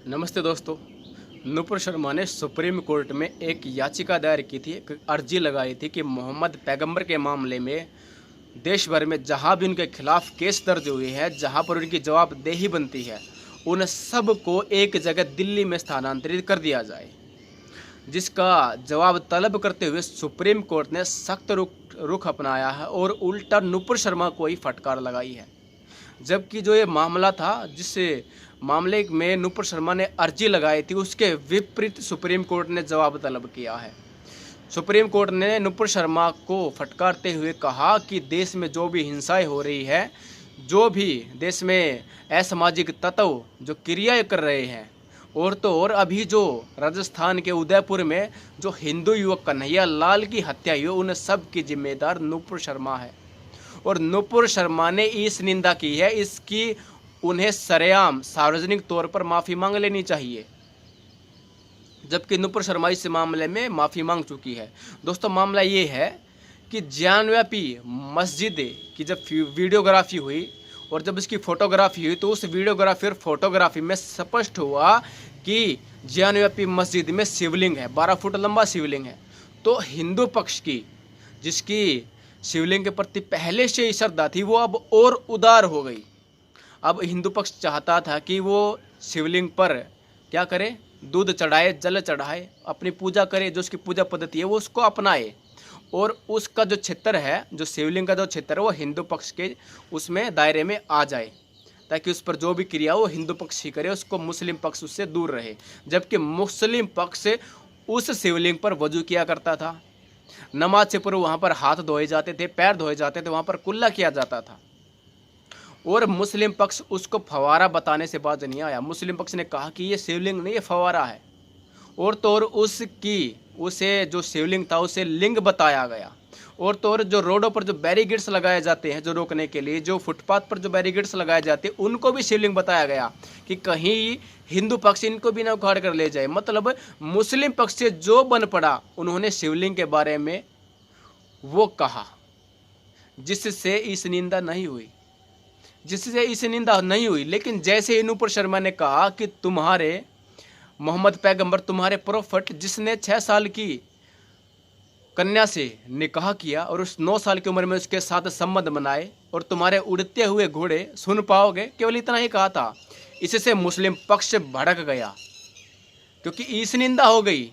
नमस्ते दोस्तों। नुपुर शर्मा ने सुप्रीम कोर्ट में एक याचिका दायर की थी, एक अर्जी लगाई थी कि मोहम्मद पैगंबर के मामले में देश भर में जहां भी उनके खिलाफ केस दर्ज हुए हैं, जहां पर उनकी जवाबदेही बनती है, उन सब को एक जगह दिल्ली में स्थानांतरित कर दिया जाए। जिसका जवाब तलब करते हुए सुप्रीम कोर्ट ने सख्त रुख अपनाया है और उल्टा नुपुर शर्मा को ही फटकार लगाई है। जबकि जो ये मामला था, जिस मामले में नुपुर शर्मा ने अर्जी लगाई थी, उसके विपरीत सुप्रीम कोर्ट ने जवाब तलब किया है। सुप्रीम कोर्ट ने नुपुर शर्मा को फटकारते हुए कहा कि देश में जो भी हिंसाएं हो रही है, जो भी देश में असामाजिक तत्व जो क्रियाएं कर रहे हैं, और तो और अभी जो राजस्थान के उदयपुर में जो हिंदू युवक कन्हैया लाल की हत्या हुई, उन सब की जिम्मेदार नुपुर शर्मा है। और नुपुर शर्मा ने इस निंदा की है, इसकी उन्हें सरेआम सार्वजनिक तौर पर माफ़ी मांग लेनी चाहिए। जबकि नुपुर शर्मा इस मामले में माफ़ी मांग चुकी है। दोस्तों, मामला ये है कि ज्ञानव्यापी मस्जिद की जब वीडियोग्राफी हुई और जब इसकी फ़ोटोग्राफी हुई, तो उस वीडियोग्राफी और फोटोग्राफी में स्पष्ट हुआ कि ज्ञानव्यापी मस्जिद में शिवलिंग है, 12 फुट लंबा शिवलिंग है। तो हिंदू पक्ष की, जिसकी शिवलिंग के प्रति पहले से ही श्रद्धा थी, वो अब और उदार हो गई। अब हिंदू पक्ष चाहता था कि वो शिवलिंग पर क्या करे, दूध चढ़ाए, जल चढ़ाए, अपनी पूजा करे, जो उसकी पूजा पद्धति है वो उसको अपनाए, और उसका जो क्षेत्र है, जो शिवलिंग का जो क्षेत्र है, वो हिंदू पक्ष के उसमें दायरे में आ जाए, ताकि उस पर जो भी क्रिया हो हिंदू पक्ष ही करे, उसको मुस्लिम पक्ष उससे दूर रहे। जबकि मुस्लिम पक्ष उस शिवलिंग पर वजू किया करता था, नमाज से पूर्व वहाँ पर हाथ धोए जाते थे, पैर धोए जाते थे, वहाँ पर कुल्ला किया जाता था। और मुस्लिम पक्ष उसको फवारा बताने से बाज नहीं आया। मुस्लिम पक्ष ने कहा कि ये शिवलिंग नहीं, ये फवारा है। और तो और उसे जो शिवलिंग था उसे लिंग बताया गया। और तो और जो रोडों पर जो बैरिकेड्स लगाए जाते हैं जो रोकने के लिए, जो फुटपाथ पर जो बैरिकेड्स लगाए जाते हैं, उनको भी शिवलिंग बताया गया कि कहीं हिंदू पक्ष इनको भी ना उखाड़ कर ले जाए। मतलब मुस्लिम पक्ष से जो बन पड़ा, उन्होंने शिवलिंग के बारे में वो कहा, जिससे इस निंदा नहीं हुई। लेकिन जैसे ही नुपुर शर्मा ने कहा कि तुम्हारे मोहम्मद पैगंबर, तुम्हारे प्रोफेट, जिसने 6 साल की कन्या से निकाह किया और उस 9 साल की उम्र में उसके साथ संबंध बनाए, और तुम्हारे उड़ते हुए घोड़े सुन पाओगे, केवल इतना ही कहा था। इससे मुस्लिम पक्ष भड़क गया, क्योंकि इस निंदा हो गई।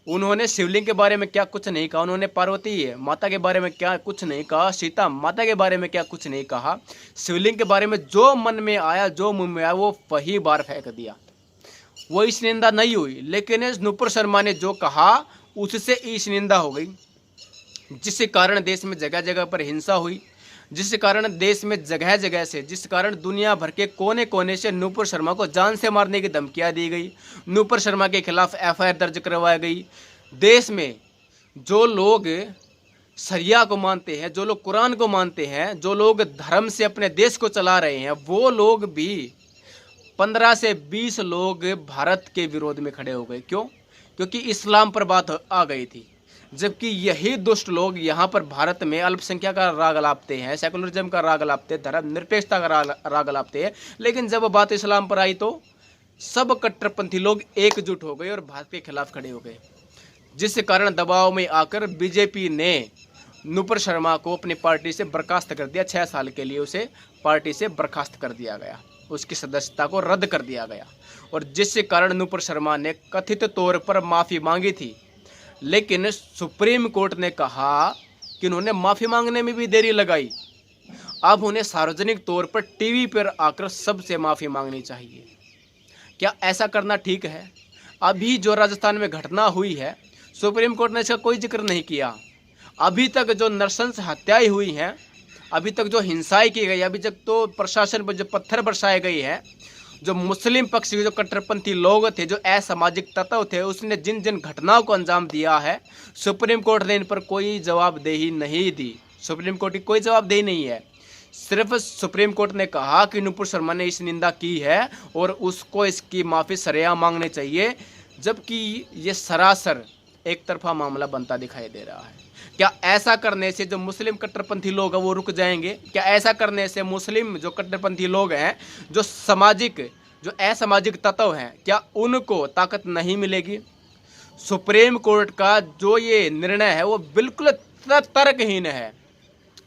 उन्होंने शिवलिंग के बारे में क्या कुछ नहीं कहा, उन्होंने पार्वती माता के बारे में क्या कुछ नहीं कहा, सीता माता के बारे में क्या कुछ नहीं कहा। शिवलिंग के बारे में जो मन में आया, जो मुंह में आया, वो वही बार फेंक दिया। वो इस निंदा नहीं हुई। लेकिन नुपुर शर्मा ने जो कहा, उससे इस निंदा हो गई, जिस कारण देश में जगह जगह पर हिंसा हुई, जिस कारण देश में जगह जगह से, जिस कारण दुनिया भर के कोने कोने से नुपुर शर्मा को जान से मारने की धमकियां दी गई, नुपुर शर्मा के खिलाफ एफआईआर दर्ज करवाई गई। देश में जो लोग शरिया को मानते हैं, जो लोग कुरान को मानते हैं, जो लोग धर्म से अपने देश को चला रहे हैं, वो लोग भी 15 से 20 लोग भारत के विरोध में खड़े हो गए। क्यों? क्योंकि इस्लाम पर बात आ गई थी। जबकि यही दुष्ट लोग यहाँ पर भारत में अल्पसंख्या का राग अलापते हैं, सेकुलरिज्म का राग अलापते हैं, धर्म निरपेक्षता का राग अलापते हैं। लेकिन जब बात इस्लाम पर आई, तो सब कट्टरपंथी लोग एकजुट हो गए और भारत के खिलाफ खड़े हो गए, जिस कारण दबाव में आकर बीजेपी ने नुपुर शर्मा को अपनी पार्टी से बर्खास्त कर दिया। 6 साल के लिए उसे पार्टी से बर्खास्त कर दिया गया, उसकी सदस्यता को रद्द कर दिया गया। और जिस कारण नुपुर शर्मा ने कथित तौर पर माफ़ी मांगी थी, लेकिन सुप्रीम कोर्ट ने कहा कि उन्होंने माफ़ी मांगने में भी देरी लगाई। अब उन्हें सार्वजनिक तौर पर टीवी पर आकर सबसे माफ़ी मांगनी चाहिए। क्या ऐसा करना ठीक है? अभी जो राजस्थान में घटना हुई है, सुप्रीम कोर्ट ने इसका कोई जिक्र नहीं किया। अभी तक जो नरसंस हत्याएं हुई हैं, अभी तक जो हिंसाएं की गई, अभी तक तो प्रशासन पर जो पत्थर बरसाए गए हैं, जो मुस्लिम पक्ष के जो कट्टरपंथी लोग थे, जो असामाजिक तत्व थे, उसने जिन जिन घटनाओं को अंजाम दिया है, सुप्रीम कोर्ट ने इन पर कोई जवाबदेही नहीं दी। सुप्रीम कोर्ट की कोई जवाबदेही नहीं है। सिर्फ सुप्रीम कोर्ट ने कहा कि नुपुर शर्मा ने इस निंदा की है और उसको इसकी माफ़ी सरेआम मांगनी चाहिए। जबकि ये सरासर एक तरफा मामला बनता दिखाई दे रहा है। क्या ऐसा करने से जो मुस्लिम कट्टरपंथी लोग हैं वो रुक जाएंगे? क्या ऐसा करने से मुस्लिम जो कट्टरपंथी लोग हैं, जो सामाजिक जो असामाजिक तत्व हैं, क्या उनको ताकत नहीं मिलेगी? सुप्रीम कोर्ट का जो ये निर्णय है वो बिल्कुल तर्कहीन है,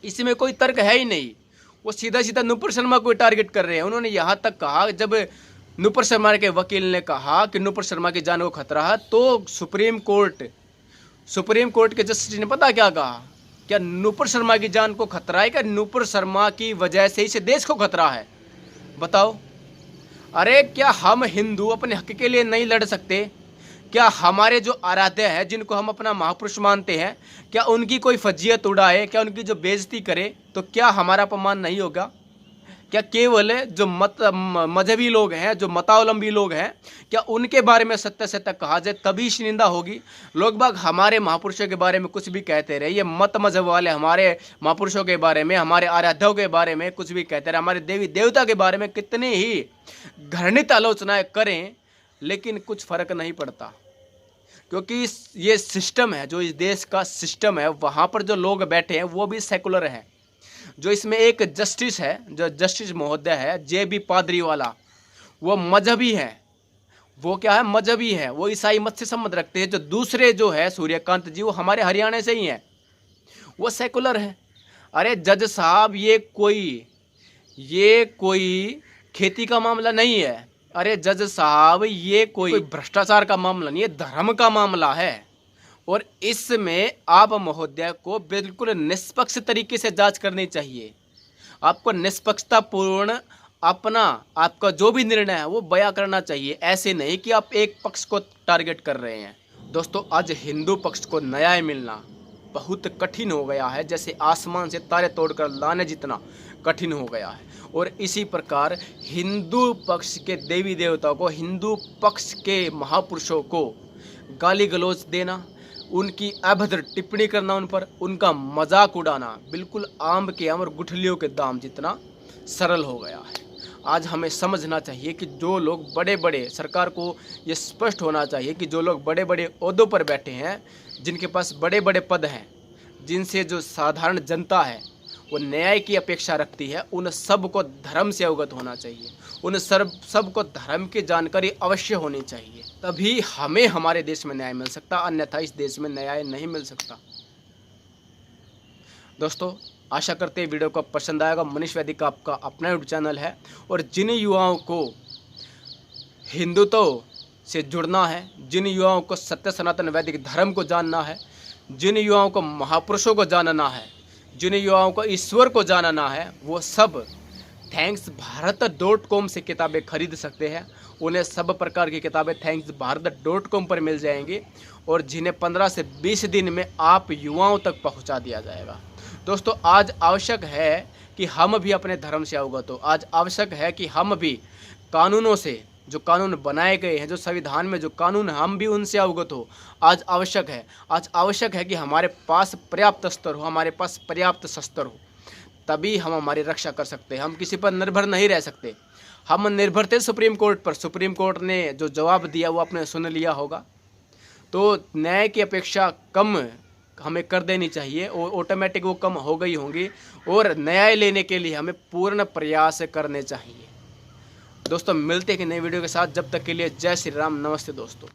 इसमें कोई तर्क है ही नहीं। वो सीधा सीधा नुपुर शर्मा को टारगेट कर रहे हैं। उन्होंने यहाँ तक कहा, जब नुपुर शर्मा के वकील ने कहा कि नुपुर शर्मा की जान को खतरा है, तो सुप्रीम कोर्ट के जस्टिस ने पता क्या कहा? क्या नुपुर शर्मा की जान को खतरा है? क्या नुपुर शर्मा की वजह से इस देश को खतरा है? बताओ। अरे क्या हम हिंदू अपने हक के लिए नहीं लड़ सकते? क्या हमारे जो आराध्य है, जिनको हम अपना महापुरुष मानते हैं, क्या उनकी कोई फजीयत उड़ाए, क्या उनकी जो बेइज्जती करे, तो क्या हमारा अपमान नहीं होगा? क्या केवल जो मजहबी लोग हैं, जो मतावलंबी लोग हैं, क्या उनके बारे में सत्य सत्य कहा जाए तभी निंदा होगी? लोग बाग हमारे महापुरुषों के बारे में कुछ भी कहते रहे, ये मत मजहब वाले हमारे महापुरुषों के बारे में, हमारे आराध्यों के बारे में कुछ भी कहते रहे, हमारे देवी देवता के बारे में कितनी ही घृणित आलोचनाएं करें, लेकिन कुछ फर्क नहीं पड़ता। क्योंकि ये सिस्टम है, जो इस देश का सिस्टम है, वहाँ पर जो लोग बैठे हैं वो भी सेकुलर हैं। जो इसमें एक जस्टिस है, जो जस्टिस महोदय है JB पादरी वाला, वो मजहबी है। वो क्या है? मजहबी है। वो ईसाई मत से संबंध रखते हैं। जो दूसरे जो है सूर्यकांत जी, वो हमारे हरियाणा से ही हैं, वो सेकुलर है। अरे जज साहब, ये कोई खेती का मामला नहीं है। अरे जज साहब, ये कोई भ्रष्टाचार का मामला नहीं है, धर्म का मामला है। और इसमें आप महोदय को बिल्कुल निष्पक्ष तरीके से जांच करनी चाहिए। आपको निष्पक्षतापूर्ण आपका जो भी निर्णय है वो बयां करना चाहिए। ऐसे नहीं कि आप एक पक्ष को टारगेट कर रहे हैं। दोस्तों, आज हिंदू पक्ष को न्याय मिलना बहुत कठिन हो गया है, जैसे आसमान से तारे तोड़कर लाने जितना कठिन हो गया है। और इसी प्रकार हिंदू पक्ष के देवी देवताओं को, हिंदू पक्ष के महापुरुषों को गाली गलौज देना, उनकी अभद्र टिप्पणी करना, उन पर उनका मजाक उड़ाना बिल्कुल आम के आम और गुठलियों के दाम जितना सरल हो गया है। आज हमें समझना चाहिए कि जो लोग बड़े बड़े, सरकार को ये स्पष्ट होना चाहिए कि जो लोग बड़े बड़े ओहदों पर बैठे हैं, जिनके पास बड़े बड़े पद हैं, जिनसे जो साधारण जनता है वो न्याय की अपेक्षा रखती है, उन सब को धर्म से अवगत होना चाहिए। उन सब को धर्म की जानकारी अवश्य होनी चाहिए, तभी हमें हमारे देश में न्याय मिल सकता, अन्यथा इस देश में न्याय नहीं मिल सकता। दोस्तों, आशा करते हैं वीडियो को पसंद आएगा। मनीष वैदिक का आपका अपना यूट्यूब चैनल है, और जिन युवाओं को हिंदुत्व से जुड़ना है, जिन युवाओं को सत्य सनातन वैदिक धर्म को जानना है, जिन युवाओं को महापुरुषों को जानना है, जिन युवाओं को ईश्वर को जानना है, वो सब thanksbharat.com से किताबें खरीद सकते हैं। उन्हें सब प्रकार की किताबें thanksbharat.com पर मिल जाएंगी, और जिन्हें 15 से 20 दिन में आप युवाओं तक पहुंचा दिया जाएगा। दोस्तों, आज आवश्यक है कि हम भी अपने धर्म से अवगत हो। आज आवश्यक है कि हम भी कानूनों से, जो कानून बनाए गए हैं, जो संविधान में जो कानून, हम भी उनसे अवगत हो। आज आवश्यक है कि हमारे पास पर्याप्त अस्त्र हो, हमारे पास पर्याप्त शस्त्र हो, तभी हम हमारी रक्षा कर सकते हैं। हम किसी पर निर्भर नहीं रह सकते। हम निर्भर थे सुप्रीम कोर्ट पर, सुप्रीम कोर्ट ने जो जवाब दिया वो आपने सुन लिया होगा। तो न्याय की अपेक्षा कम हमें कर देनी चाहिए, और ऑटोमेटिक वो कम हो गई होंगी, और न्याय लेने के लिए हमें पूर्ण प्रयास करने चाहिए। दोस्तों, मिलते हैं कि नई वीडियो के साथ। जब तक के लिए जय श्री राम, नमस्ते दोस्तों।